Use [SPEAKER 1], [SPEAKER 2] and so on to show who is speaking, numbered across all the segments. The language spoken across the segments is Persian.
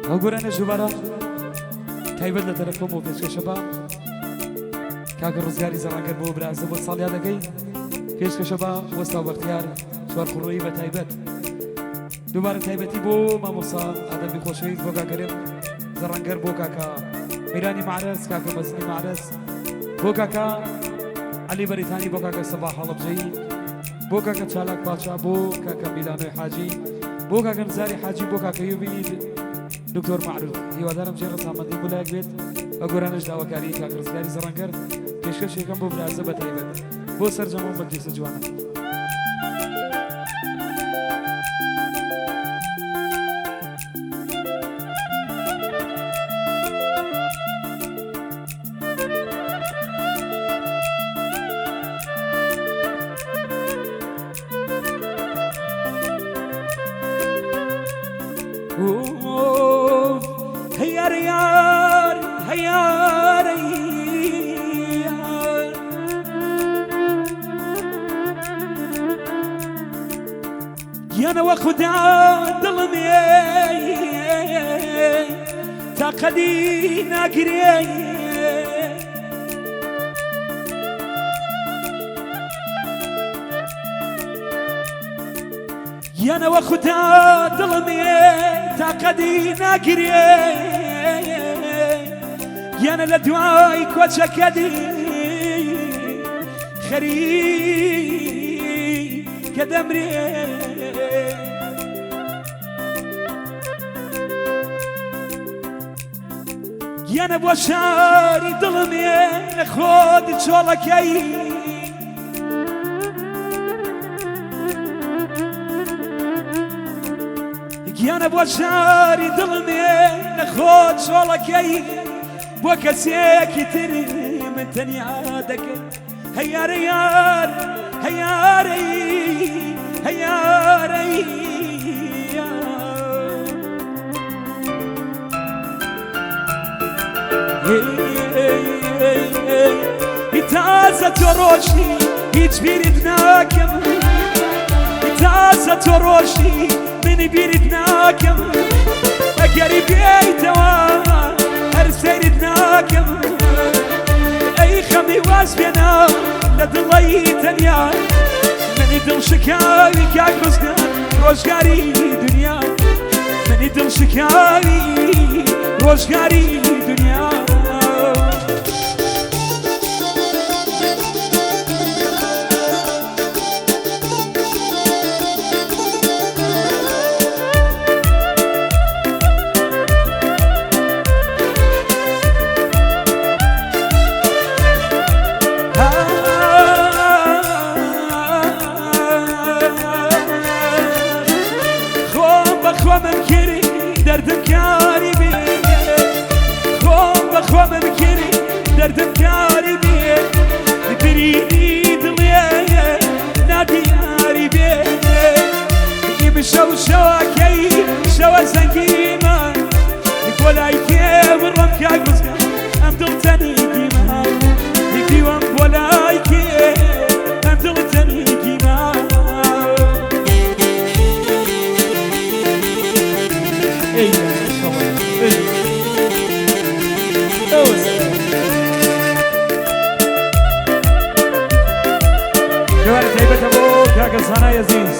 [SPEAKER 1] ئەوگورانە ژوبارە تایبەت لە تەلەفۆن بۆ پێشکەشەبا کاکە ڕزگاری زەڕانگەر بۆ برازە بۆ ساڵیا دەکەی پێشکەشەبا وەستا بەختیار چوار خوڕۆیی بە تایبەت دووبارە تایبەتی بۆ مامۆستا ئادەمی خۆشەویست بۆ کاکەرێم زەڕانگەر بۆ کاکە میرانی معرەز کاکە مەزنی معرەز بۆ کاکە علی بەریتانی بۆ کاکە سەباح هەڵەبجەیی بۆ کاکە چالاک پاچا بۆ کاکە میلانۆی حاجی بۆ کاکە نزاری حاجی بۆ کاکە یوبید دکتۆر معروف هیوادارم جێ ڕەسامەندی بۆلایەک بێت ئەگۆرانش داواکاری کاکە ڕزگاری زەڕانگەر پێشکەشێکەم بۆ برازە بە تایبەت بۆ سەرجەمە و مەجلیسە جوانە
[SPEAKER 2] هيار يار هيار يانا وخدا ظلمي تاقدي ناقري يانا وخدا ظلمي تاقدي ناقري يانا لدواي كوتشكدي خري كدمري يانا بوشاري ظلمي خود شولكي يانا بوشاري ظلمي خود شولكي بوكسيكي تري من تنيادك هيار يار هياري هياري تازة تروشي يجبيردناكم تازة تروشي من بيردناكم أقري بيتوا أرسيردناكم أي خمي واسبنا لدلي تنيا من دل شكاوي كاك رزقان روشكاري دنيا من دل شكاوي روشكاري دنيا دردم كاري بي خو ممكني دردم كاري بي بريدي دلي نادي ياري بي يمشوا شواكي شوا زنقيمة يقول ايكي والرمك عقبزك ام دلتني قيمة يقيوم ولا ايكي ام دلتني قيمة
[SPEAKER 1] تایبەت بۆ کاکە زانای عەزیز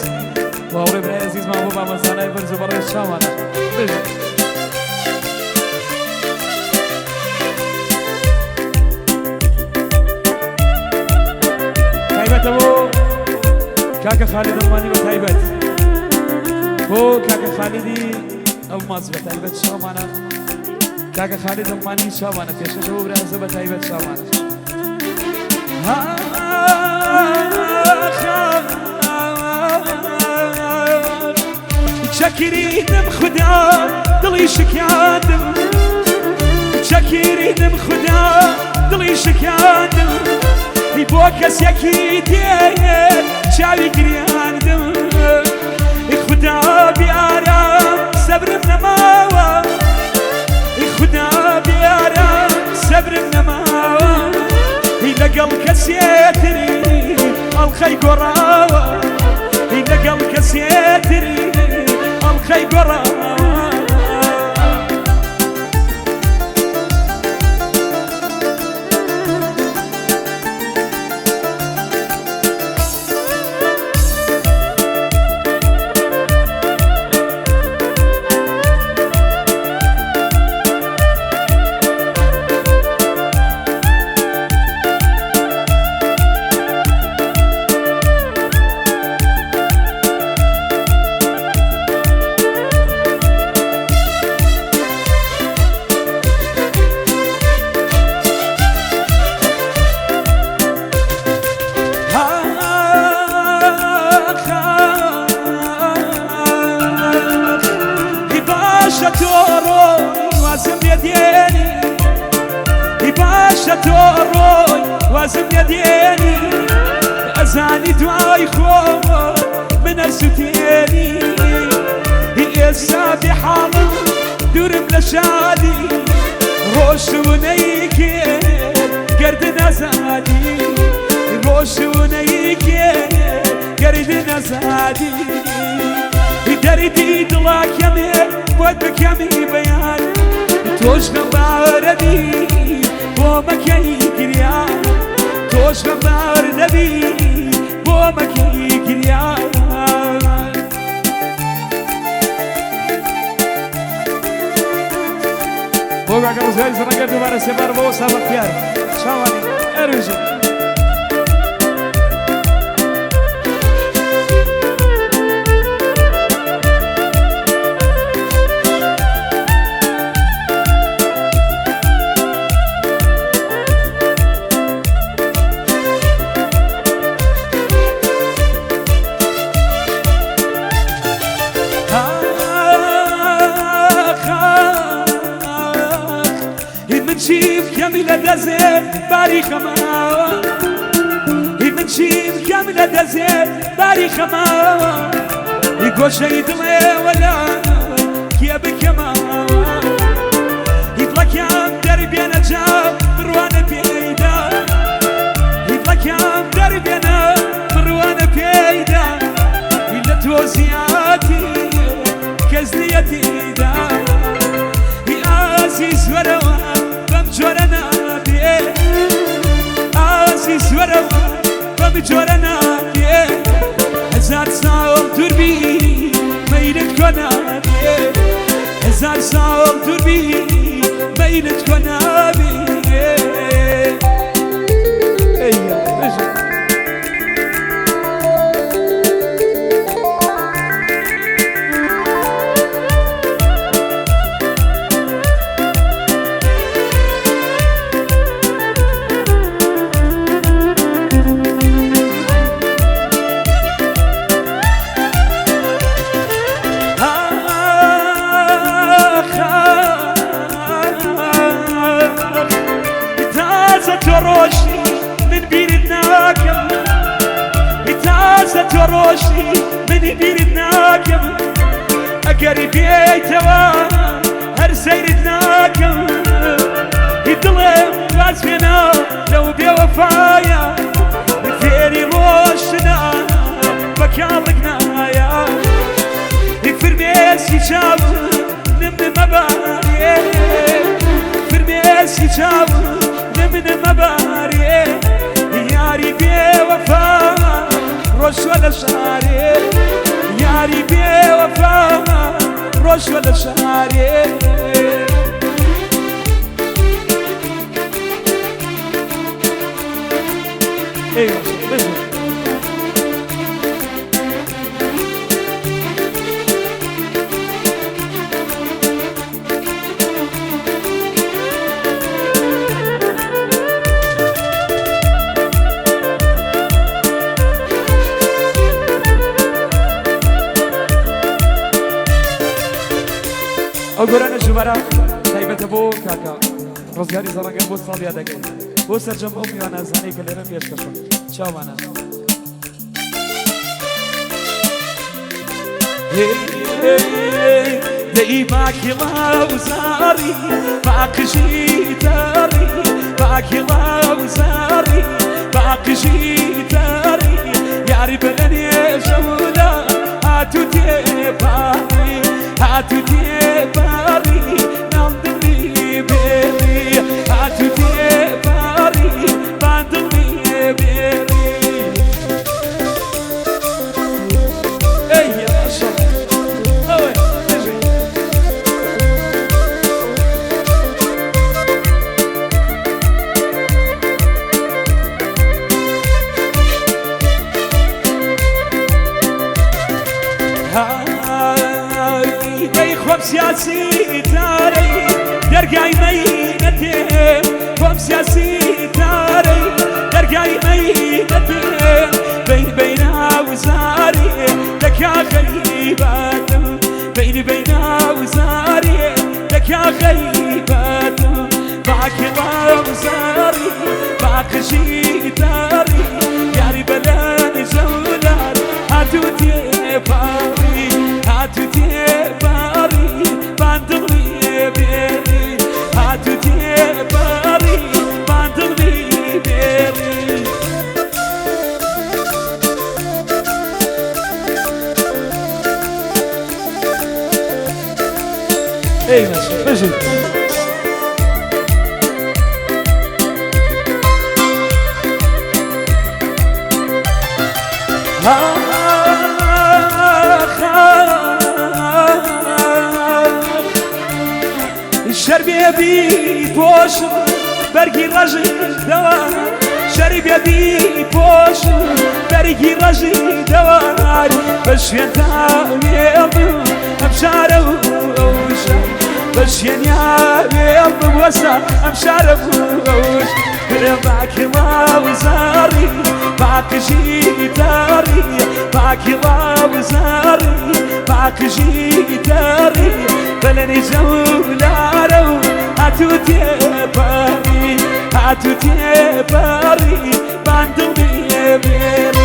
[SPEAKER 1] باوەڕێ برای عەزیزمان بۆ مامە زانای بەرز و بەڕێز شامانە تایبەتە بۆ کاکە خالید ئەڵمانی بە تایبەت بۆ کاکە خالیدی ئەڵماس بە تایبەت شامانە کاکە خالید ئەڵمانی شامانە پێشکەشە بۆ برازە بە تایبەت شامانە
[SPEAKER 2] شكرينم خدا دلي شكيانم شكرينم خدا دلي شكيانم يبوكس يكيدين شاوي قرياندم خدا بيارام صبر نماوا خدا بيارام صبر نماوا لقل كسيتري الخي قراوا لقل كسيتري الخي قراوا باشە تۆڕۆی وازم لێ دێنی باشە تۆڕۆی وازم لێ دێنی ئەزانی دوای خۆ منە سوتێنی ئێستا بێحاڵم دوورم لە شادی ڕۆژوونەی کێ گەردە نەزادی ڕۆژوونەی کێ گەردە نەزادی دەردی دڵاکەمێ بۆت بکەمی بەیان تۆش غەمبارەبی بۆ مەکەی گریان تۆش غەمبار دەبی بۆ مەکەی گریان بۆ کاکە ڕزگاری زەڕەنگەر دووبارە سێبار بۆ وەستا بەختیار چاوانی ئەروژە كامل دزين باري خماوة من شيب كامل دزين باري خماوة يقول شيء دمي ولا كياب كماوة يطلق يام دربي أنا جاب مروانة بيدا يطلق يام دربي أنا مروانة بيدا إلا توزياتي كزنيتي دا عزيز وروان بمجورنا بيه عزيز وروان بمجورنا بيه هزار سال دور بي ميلت كنا بيه هزار سال دور بي ميلت كنا بيه تروشي من بير الناكم إتازة تروشي من بير الناكم أقرب يتوا هر سير الناكم يدلم غازمنا لو بوفايا مثيري روشنا بكالقنا يا فرميسي شاب نمن مباري فرميسي شاب من مباري ياري بي وفا روش ولا شاري ياري بي وفا روش ولا شاري ايوه ئەوگۆرانە ژوبەرە تایبەتە بۆ کاکە ڕزگاری زەڕەنگەر بۆ ساڵیا دەکەین بۆ سەرجەم ئەو میوانەزانەی کە لێرە پێشکەشن چاوانە دەئیماکی ڵاوزاری باقژی داری باکی ڵاوزاری باقژی داری یاری بەلەنێ ژەولا هاتو تێپاری هاتو تێپاری ناڵدڵی بێری هاتو تێپاری باندڵی بێری سياسي تاري درقاي مينتين قوم سياسي تاري درقاي مينتين بينا وزاري لك يا غريبات بينا وزاري يا غيبات معك وزاري معك جيتاري يا ربلان زولار هاتو تيباري هاتو تيباري باندغلي بيري هاتو تيباري باندغلي بيري اي ماشي ماشي شربي بي بوش برقي رجي دوار شربي بي بوش برقي رجي دوار بش ينتابي امشارو بش ينتابي وسا امشارو معك ما وزاري معك جيتاري معك ما وزاري معك جيتاري بلني جولارو هاتو تيباري هاتو تيباري باندو بيبيري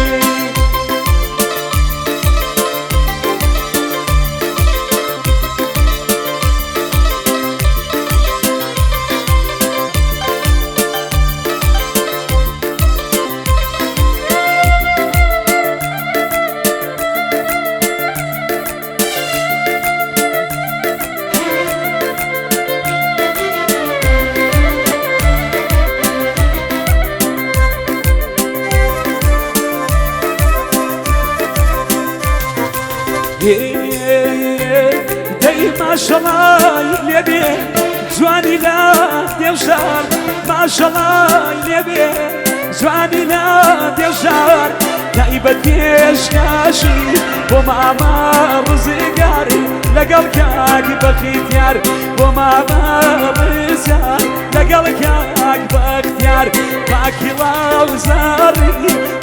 [SPEAKER 2] ما شاء الله يلبي جواني لا ديوشار ما شاء الله يلبي جواني لا ديوشار نايبة يشكاشي وما رزقاري لقل كاك بختيار وما رزقار لقل كاك بختيار باكي وزاري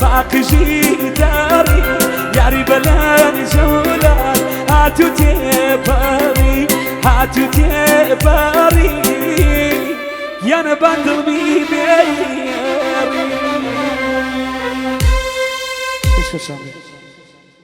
[SPEAKER 2] باكي جيداري ياري بلاني زولار هاتو تيباري هاتو تيباري يا نبندل بيبيري.